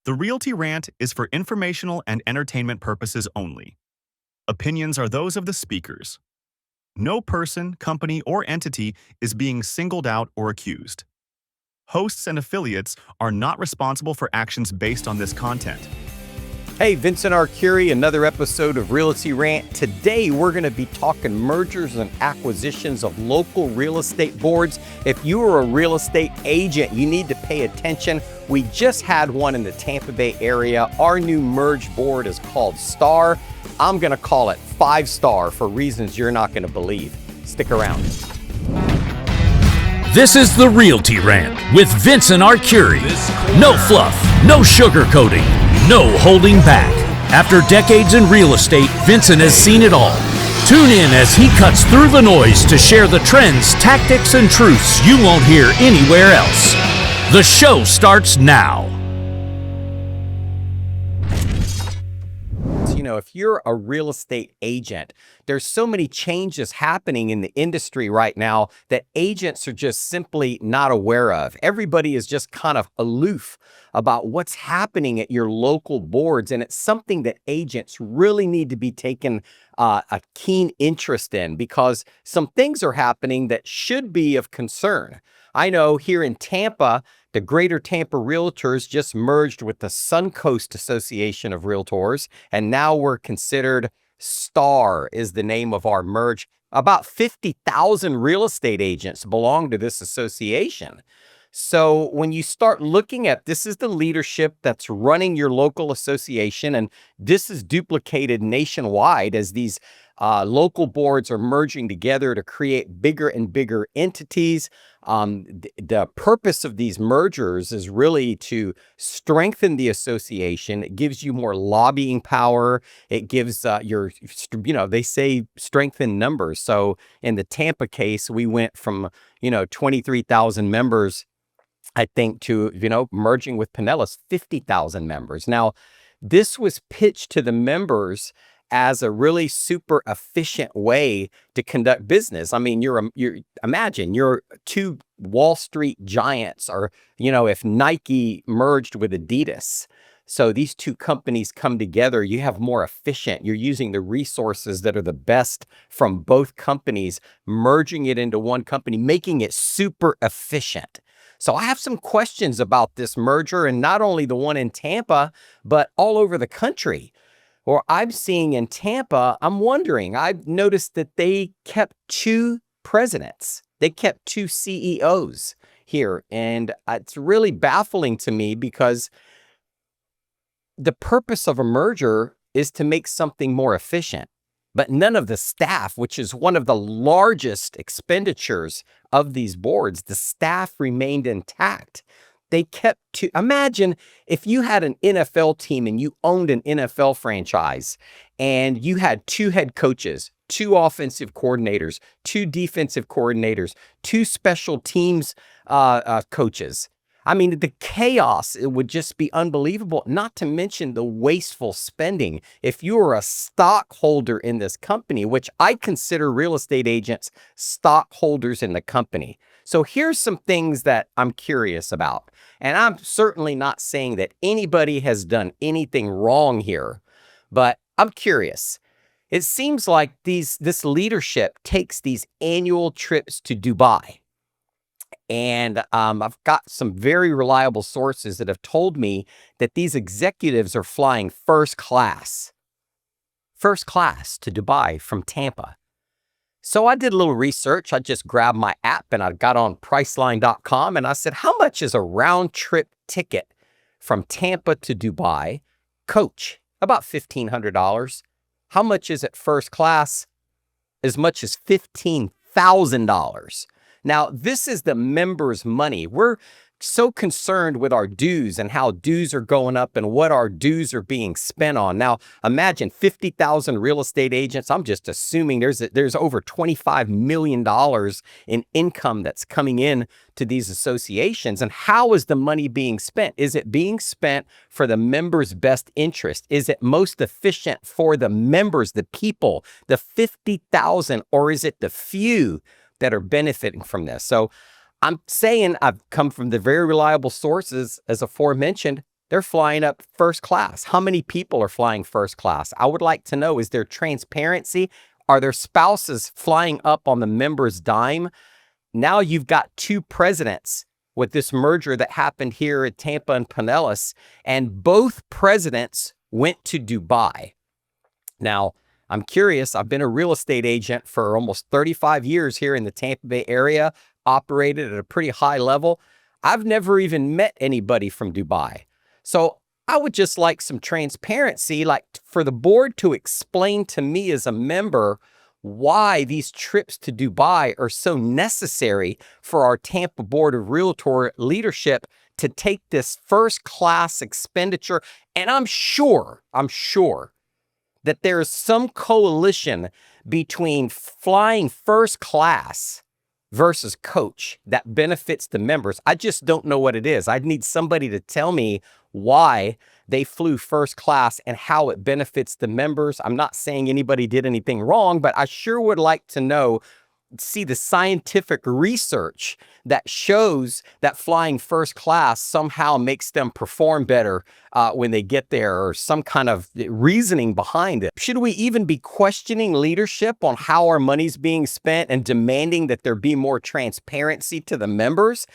The Realty Rant is for informational and entertainment purposes only. Opinions are those of the speakers. No person, company, or entity is being singled out or accused. Hosts and affiliates are not responsible for actions based on this content. Hey, Vincent Arcuri, another episode of Realty Rant. Today, we're going to be talking mergers and acquisitions of local real estate boards. If you are a real estate agent, you need to pay attention. We just had one in the Tampa Bay area. Our new merge board is called Star. I'm going to call it 5-star for reasons you're not going to believe. Stick around. This is the Realty Rant with Vincent Arcuri. No fluff, no sugarcoating, no holding back. After decades in real estate, Vincent has seen it all. Tune in as he cuts through the noise to share the trends, tactics, and truths you won't hear anywhere else. The show starts now. If you're a real estate agent, there's so many changes happening in the industry right now that agents are just simply not aware of. Everybody is just kind of aloof about what's happening at your local boards, and it's something that agents really need to be taking a keen interest in, because some things are happening that should be of concern. I know here in Tampa, the Greater Tampa Realtors just merged with the Suncoast Association of Realtors, and now we're considered Star is the name of our merge. About 50,000 real estate agents belong to this association. So when you start looking at this, is the leadership that's running your local association, and this is duplicated nationwide as these local boards are merging together to create bigger and bigger entities. The purpose of these mergers is really to strengthen the association. It gives you more lobbying power. It gives they say strength in numbers. So in the Tampa case, we went from, 23,000 members, I think, to, merging with Pinellas, 50,000 members. Now, this was pitched to the members as a really super efficient way to conduct business. I mean, imagine you're two Wall Street giants, or, if Nike merged with Adidas. So these two companies come together, you have more efficient, you're using the resources that are the best from both companies, merging it into one company, making it super efficient. So I have some questions about this merger, and not only the one in Tampa, but all over the country. Or I'm seeing in Tampa, I'm wondering, I've noticed that they kept two presidents. They kept two CEOs here. And it's really baffling to me, because the purpose of a merger is to make something more efficient. But none of the staff, which is one of the largest expenditures of these boards, the staff remained intact. They kept two. Imagine if you had an NFL team and you owned an NFL franchise, and you had two head coaches, two offensive coordinators, two defensive coordinators, two special teams coaches. I mean, the chaos, it would just be unbelievable, not to mention the wasteful spending. If you are a stockholder in this company, which I consider real estate agents stockholders in the company. So here's some things that I'm curious about. And I'm certainly not saying that anybody has done anything wrong here, but I'm curious. It seems like this leadership takes these annual trips to Dubai. And I've got some very reliable sources that have told me that these executives are flying first class to Dubai from Tampa. So I did a little research. I just grabbed my app and I got on Priceline.com, and I said, how much is a round trip ticket from Tampa to Dubai? Coach, about $1,500. How much is it first class? As much as $15,000. Now, this is the members' money. We're so concerned with our dues and how dues are going up and what our dues are being spent on. Now, imagine 50,000 real estate agents. I'm just assuming there's over $25 million in income that's coming in to these associations. And how is the money being spent? Is it being spent for the members' best interest? Is it most efficient for the members, the people, the 50,000, or is it the few that are benefiting from this? So I'm saying I've come from the very reliable sources, as aforementioned. They're flying up first class. How many people are flying first class? I would like to know, is there transparency? Are their spouses flying up on the member's dime? Now you've got two presidents with this merger that happened here at Tampa and Pinellas, and both presidents went to Dubai. Now, I'm curious. I've been a real estate agent for almost 35 years here in the Tampa Bay area, operated at a pretty high level. I've never even met anybody from Dubai. So I would just like some transparency, like for the board to explain to me as a member why these trips to Dubai are so necessary for our Tampa Board of Realtor leadership to take this first class expenditure. And I'm sure that there is some coalition between flying first class versus coach that benefits the members. I just don't know what it is. I need somebody to tell me why they flew first class and how it benefits the members. I'm not saying anybody did anything wrong, but I sure would like to know, see the scientific research that shows that flying first class somehow makes them perform better when they get there, or some kind of reasoning behind it. Should we even be questioning leadership on how our money's being spent and demanding that there be more transparency to the members?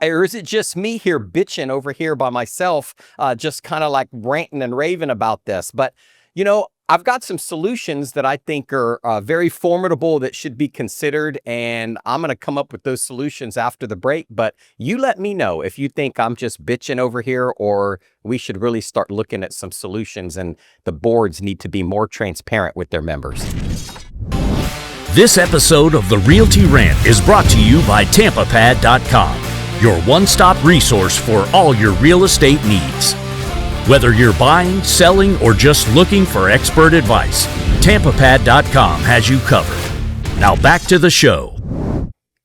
Or is it just me here bitching over here by myself, just kind of like ranting and raving about this? But, you know, I've got some solutions that I think are very formidable that should be considered, and I'm going to come up with those solutions after the break. But you let me know if you think I'm just bitching over here, or we should really start looking at some solutions and the boards need to be more transparent with their members. This episode of the Realty Rant is brought to you by TampaPad.com, your one-stop resource for all your real estate needs. Whether you're buying, selling, or just looking for expert advice, TampaPad.com has you covered. Now back to the show.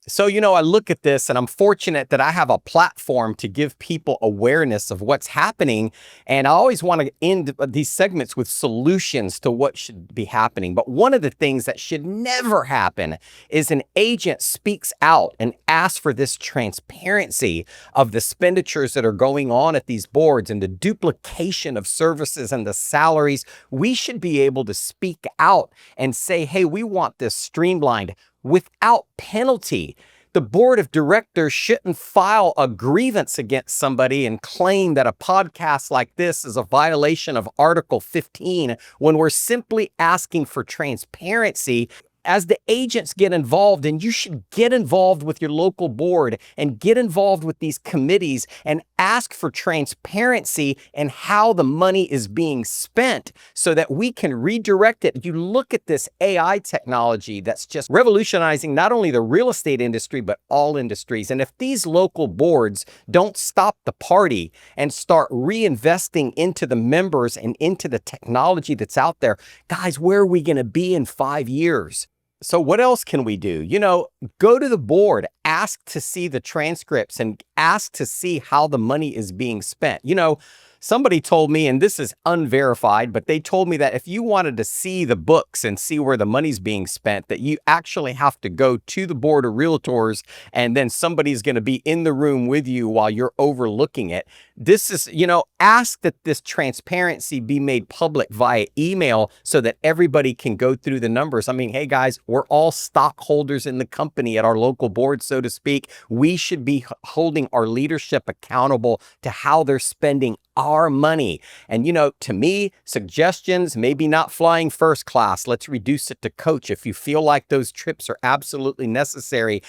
So, you know, I look at this and I'm fortunate that I have a platform to give people awareness of what's happening. And I always want to end these segments with solutions to what should be happening. But one of the things that should never happen is an agent speaks out and asks for this transparency of the expenditures that are going on at these boards and the duplication of services and the salaries. We should be able to speak out and say, hey, we want this streamlined without penalty. The board of directors shouldn't file a grievance against somebody and claim that a podcast like this is a violation of Article 15 when we're simply asking for transparency. As the agents get involved, and you should get involved with your local board and get involved with these committees and ask for transparency and how the money is being spent so that we can redirect it. You look at this AI technology that's just revolutionizing not only the real estate industry, but all industries. And if these local boards don't stop the party and start reinvesting into the members and into the technology that's out there, guys, where are we going to be in 5 years? So what else can we do? You know, go to the board, ask to see the transcripts and ask to see how the money is being spent. You know, somebody told me, and this is unverified, but they told me that if you wanted to see the books and see where the money's being spent, that you actually have to go to the board of realtors and then somebody's going to be in the room with you while you're overlooking it. This is, you know, ask that this transparency be made public via email so that everybody can go through the numbers. I mean, hey guys, we're all stockholders in the company at our local board, so to speak. We should be holding our leadership accountable to how they're spending our money. And, you know, to me, suggestions, maybe not flying first class. Let's reduce it to coach. If you feel like those trips are absolutely necessary,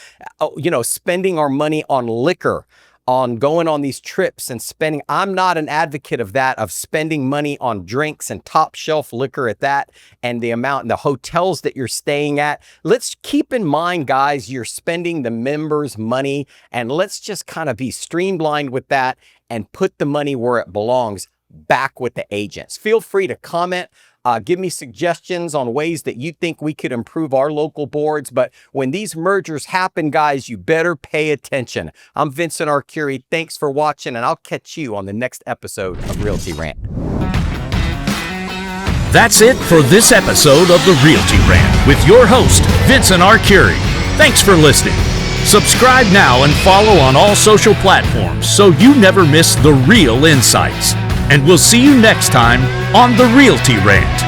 you know, spending our money on liquor, on going on these trips and spending. I'm not an advocate of that, of spending money on drinks and top shelf liquor at that, and the amount in the hotels that you're staying at. Let's keep in mind, guys, you're spending the members' money, and let's just kind of be streamlined with that and put the money where it belongs, back with the agents. Feel free to comment. Give me suggestions on ways that you think we could improve our local boards. But when these mergers happen, guys, you better pay attention. I'm Vincent Arcuri. Thanks for watching, and I'll catch you on the next episode of Realty Rant. That's it for this episode of the Realty Rant with your host, Vincent Arcuri. Thanks for listening. Subscribe now and follow on all social platforms so you never miss the real insights. And we'll see you next time on the Realty Rant.